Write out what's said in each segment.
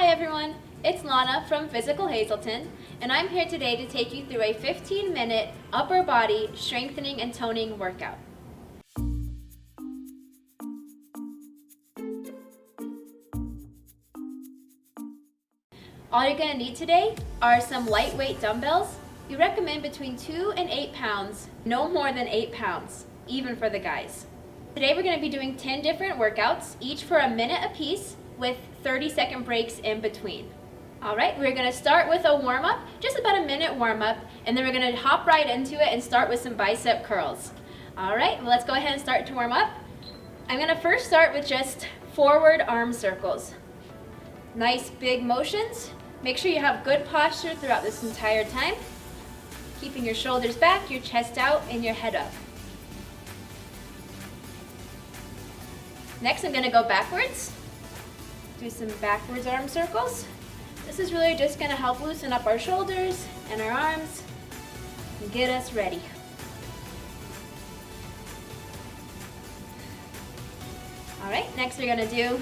Hi everyone, it's Lana from Physical Hazleton, and I'm here today to take you through a 15-minute upper body strengthening and toning workout. All you're going to need today are some lightweight dumbbells. We recommend between 2 and 8 pounds, no more than 8 pounds, even for the guys. Today we're going to be doing 10 different workouts, each for a minute apiece with 30-second breaks in between. All right, we're going to start with a warm-up, just about a minute warm-up, and then we're going to hop right into it and start with some bicep curls. All right, well, let's go ahead and start to warm up. I'm going to first start with just forward arm circles. Nice big motions. Make sure you have good posture throughout this entire time, keeping your shoulders back, your chest out, and your head up. Next, I'm going to go backwards. Do some backwards arm circles. This is really just going to help loosen up our shoulders and our arms and get us ready. All right, next we're going to do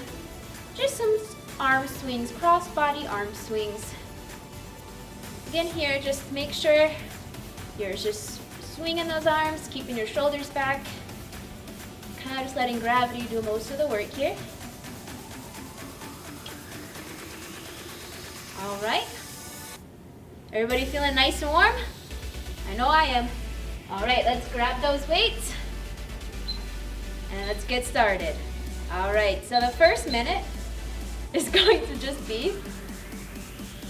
just some arm swings, cross-body arm swings. Again here, just make sure you're just swinging those arms, keeping your shoulders back, kind of just letting gravity do most of the work here. All right, everybody feeling nice and warm? I know I am. All right, let's grab those weights and let's get started. All right, so the first minute is going to just be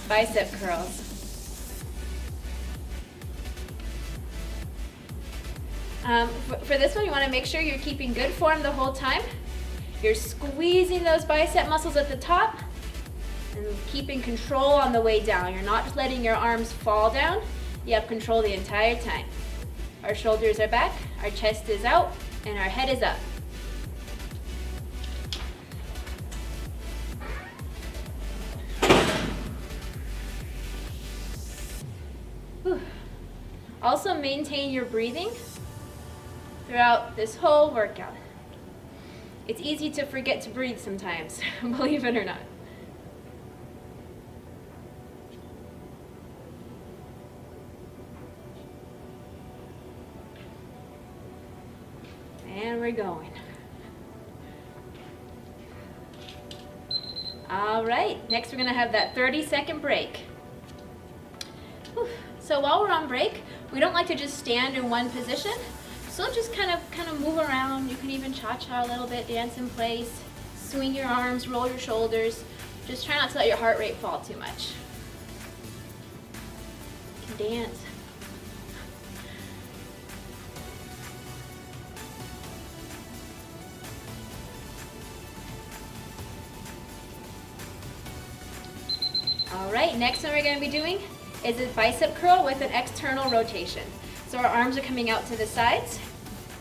bicep curls. For this one, you want to make sure you're keeping good form the whole time. You're squeezing those bicep muscles at the top and keeping control on the way down. You're not just letting your arms fall down. You have control the entire time. Our shoulders are back, our chest is out, and our head is up. Whew. Also maintain your breathing throughout this whole workout. It's easy to forget to breathe sometimes, believe it or not. And we're going. All right, next we're gonna have that 30-second break. Whew. So while we're on break, we don't like to just stand in one position. So just kind of move around. You can even cha-cha a little bit, dance in place, swing your arms, roll your shoulders. Just try not to let your heart rate fall too much. You can dance. All right, next one we're going to be doing is a bicep curl with an external rotation. So our arms are coming out to the sides,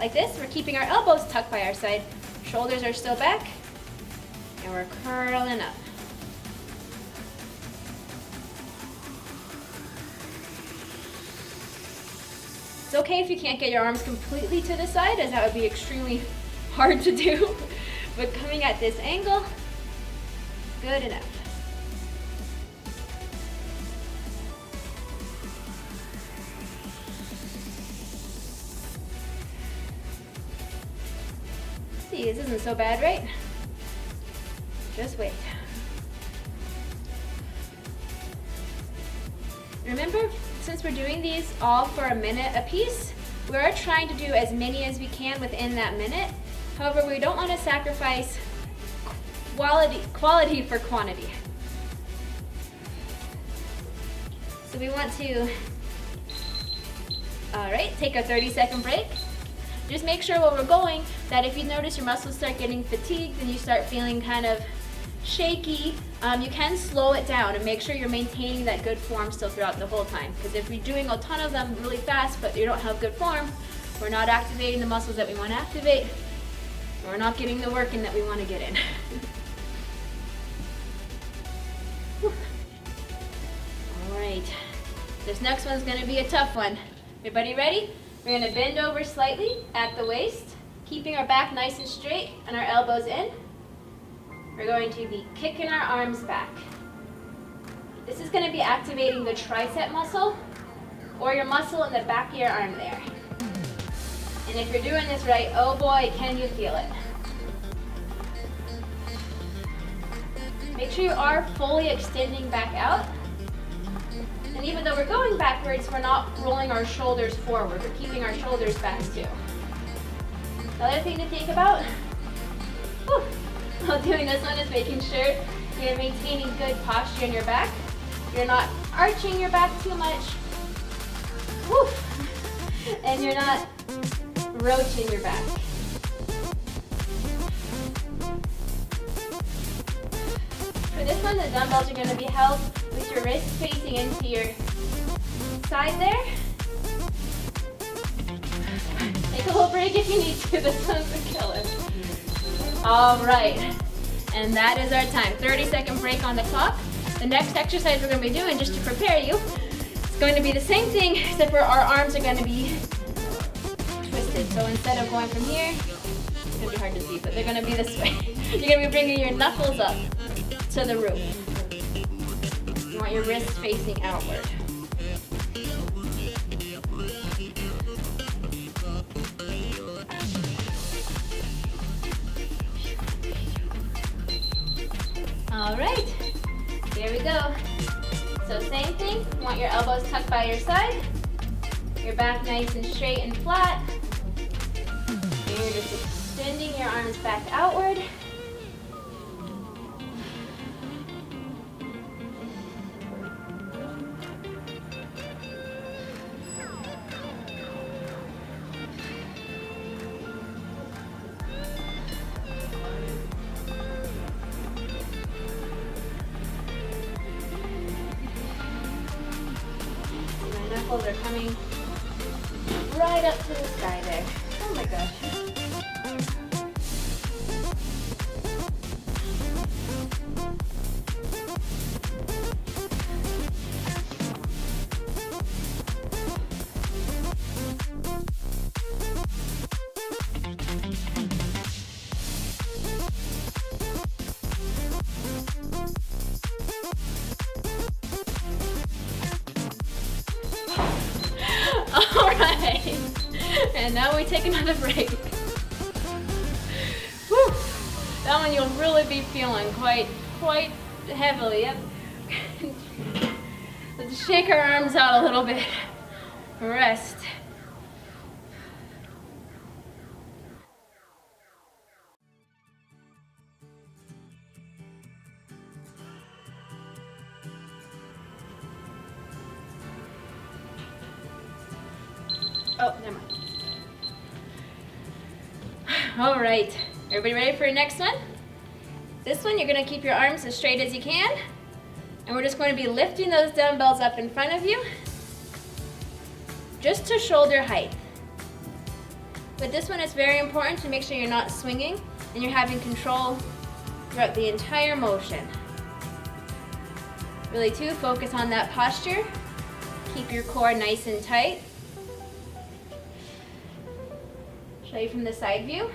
like this. We're keeping our elbows tucked by our side. Shoulders are still back, and we're curling up. It's okay if you can't get your arms completely to the side, as that would be extremely hard to do. But coming at this angle, good enough. See, this isn't so bad, right? Just wait. Remember, since we're doing these all for a minute apiece, we are trying to do as many as we can within that minute. However, we don't want to sacrifice quality for quantity. So we want to, all right, take a 30-second break. Just make sure while we're going that if you notice your muscles start getting fatigued and you start feeling kind of shaky, you can slow it down and make sure you're maintaining that good form still throughout the whole time. Because if you're doing a ton of them really fast but you don't have good form, we're not activating the muscles that we want to activate, or we're not getting the work in that we want to get in. All right, this next one's going to be a tough one. Everybody ready? We're going to bend over slightly at the waist, keeping our back nice and straight and our elbows in. We're going to be kicking our arms back. This is going to be activating the tricep muscle or your muscle in the back of your arm there. And if you're doing this right, oh boy, can you feel it. Make sure you are fully extending back out. And even though we're going backwards, we're not rolling our shoulders forward. We're keeping our shoulders back too. Another thing to think about while doing this one is making sure you're maintaining good posture in your back. You're not arching your back too much. And you're not roaching your back. For this one, the dumbbells are going to be held with your wrist facing into your side there. Take a little break if you need to. This one's a killer. All right, and that is our time. 30-second break on the clock. The next exercise we're going to be doing, just to prepare you, it's going to be the same thing, except for our arms are going to be twisted. So instead of going from here, it's going to be hard to see, but they're going to be this way. You're going to be bringing your knuckles up to the roof. You want your wrist facing outward. All right, here we go. So same thing, you want your elbows tucked by your side, your back nice and straight and flat. You're just extending your arms back outward. Are coming right up to the sky there. Oh my gosh. And now we take another break. Whew. That one you'll really be feeling quite heavily. Yep. Let's shake our arms out a little bit. Rest. Oh, never mind. All right, everybody ready for your next one? This one, you're gonna keep your arms as straight as you can, and we're just going to be lifting those dumbbells up in front of you, just to shoulder height. But this one, it's very important to make sure you're not swinging, and you're having control throughout the entire motion. Really too, focus on that posture. Keep your core nice and tight. Show you from the side view.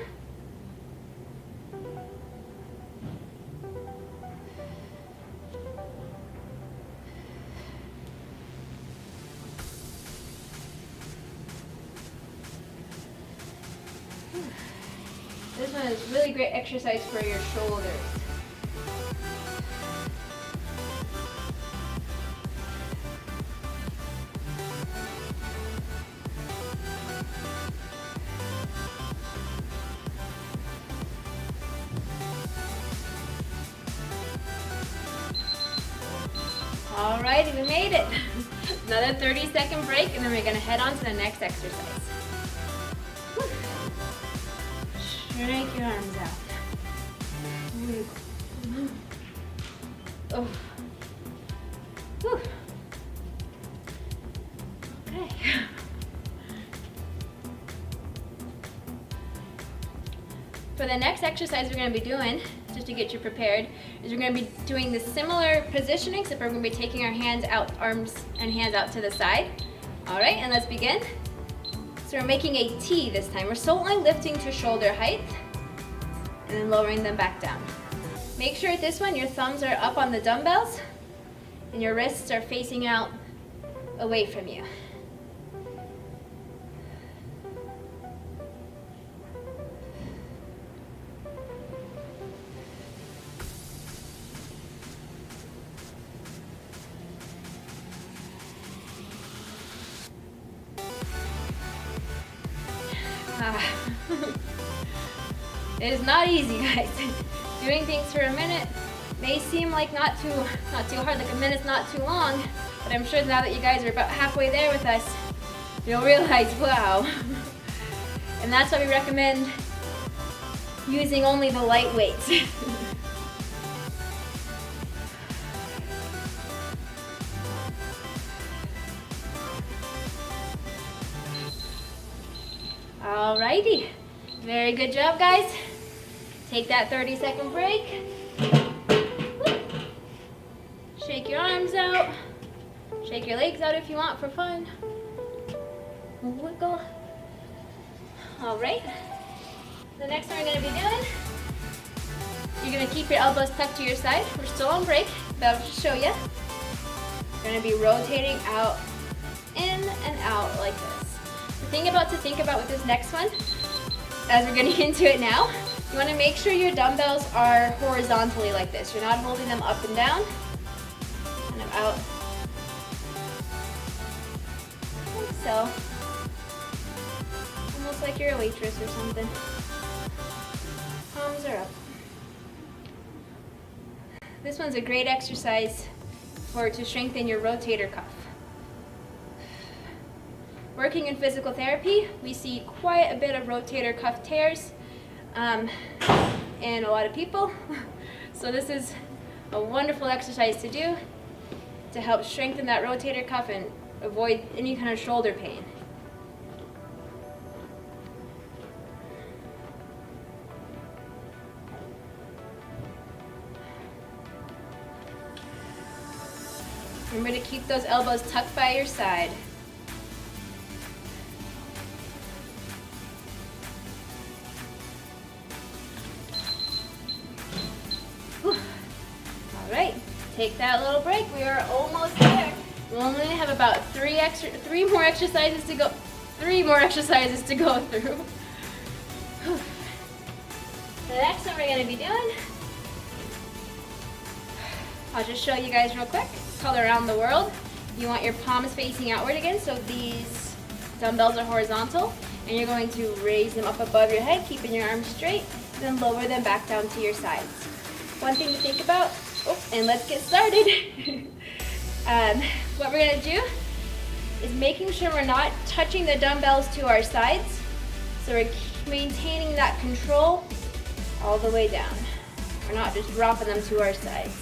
This one is really great exercise for your shoulders. All right, we made it. Another 30-second break, and then we're going to head on to the next exercise. Shake your arms out. Oh. Whew. Okay. For the next exercise we're going to be doing, just to get you prepared, is we're going to be doing the similar positioning, except we're going to be taking our hands out, arms and hands out to the side. All right, and let's begin. So we're making a T this time. We're still only lifting to shoulder height and then lowering them back down. Make sure at this one your thumbs are up on the dumbbells and your wrists are facing out away from you. It is not easy, guys. Doing things for a minute may seem like not too hard, like a minute's not too long, but I'm sure now that you guys are about halfway there with us, you'll realize, wow. And that's why we recommend using only the light weights. Alrighty, very good job, guys. Take that 30-second break. Shake your arms out. Shake your legs out if you want for fun. Wiggle. All right. The next one we're going to be doing, you're going to keep your elbows tucked to your side. We're still on break, but I'll just show you. You're going to be rotating out, in and out like this. The thing to think about with this next one, as we're getting into it now, you want to make sure your dumbbells are horizontally like this. You're not holding them up and down. Kind of out. Like so. Almost like you're a waitress or something. Palms are up. This one's a great exercise to strengthen your rotator cuff. Working in physical therapy, we see quite a bit of rotator cuff tears in a lot of people. So this is a wonderful exercise to do to help strengthen that rotator cuff and avoid any kind of shoulder pain. Remember to keep those elbows tucked by your side. Take that little break. We are almost there. We only have about three more exercises to go through. The next one we're going to be doing, I'll just show you guys real quick. It's called Around the World. You want your palms facing outward again, so these dumbbells are horizontal, and you're going to raise them up above your head, keeping your arms straight, then lower them back down to your sides. One thing to think about. And let's get started. What we're going to do is making sure we're not touching the dumbbells to our sides. So we're maintaining that control all the way down. We're not just dropping them to our sides.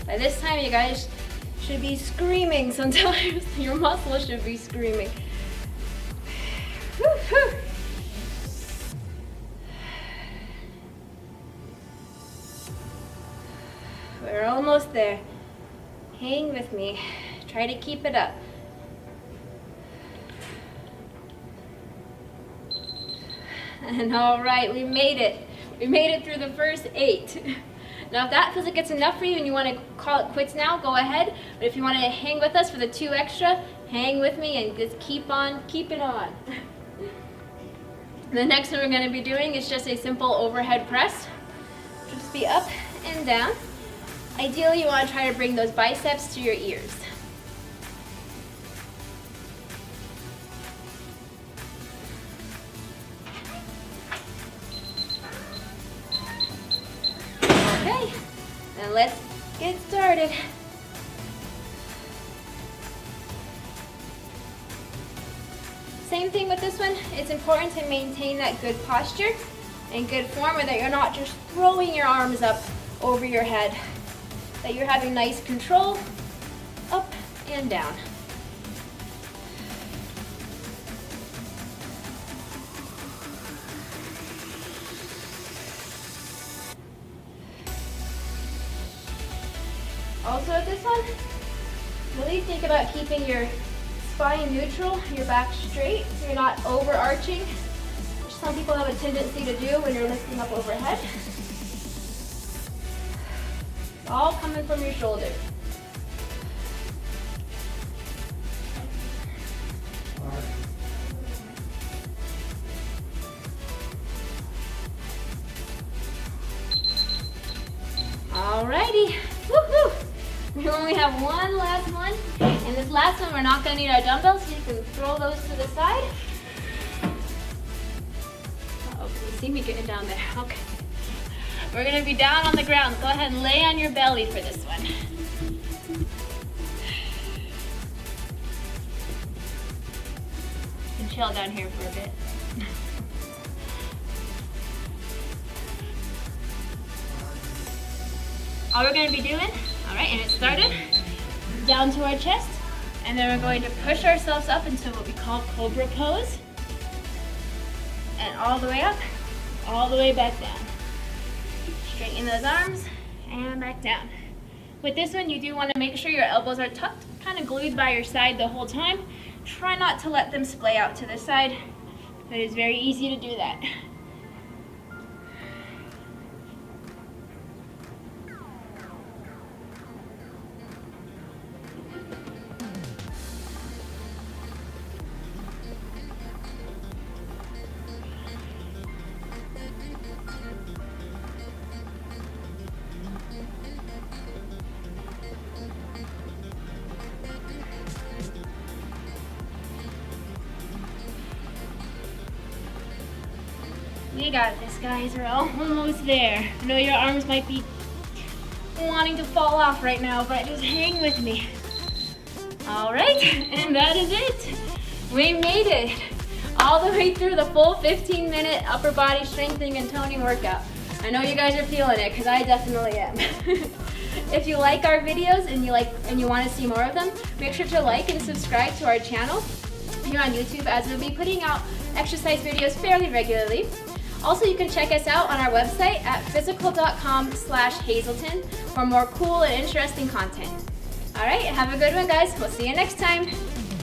By this time, you guys should be screaming sometimes. Your muscles should be screaming. We're almost there. Hang with me. Try to keep it up. And all right, we made it. We made it through the first 8. Now, if that feels like it's enough for you and you want to call it quits now, go ahead. But if you want to hang with us for the 2 extra, hang with me and just keep on keeping on. The next one we're going to be doing is just a simple overhead press. Just be up and down. Ideally, you want to try to bring those biceps to your ears. Okay, then let's get started. Same thing with this one. It's important to maintain that good posture and good form, where that you're not just throwing your arms up over your head, that you're having nice control up and down. Also with this one, really think about keeping your spine neutral, your back straight, so you're not overarching, which some people have a tendency to do when you're lifting up overhead. It's all coming from your shoulder. Alrighty, woohoo! We only have one last one, and this last one we're not going to need our dumbbells, so you can throw those to the side. Uh-oh, can you see me getting down there? Okay. We're going to be down on the ground. Go ahead and lay on your belly for this one. You can chill down here for a bit. All we're going to be doing, all right, and it started, down to our chest, and then we're going to push ourselves up into what we call cobra pose, and all the way up, all the way back down. Straighten those arms, and back down. With this one, you do want to make sure your elbows are tucked, kind of glued by your side the whole time. Try not to let them splay out to the side, but it's very easy to do that. You got this, guys. We're almost there. I know your arms might be wanting to fall off right now, but just hang with me. All right, and that is it. We made it all the way through the full 15-minute upper body strengthening and toning workout. I know you guys are feeling it, because I definitely am. If you like our videos and you want to see more of them, make sure to like and subscribe to our channel here on YouTube, as we'll be putting out exercise videos fairly regularly. Also, you can check us out on our website at physical.com/Hazelton for more cool and interesting content. All right, have a good one, guys. We'll see you next time.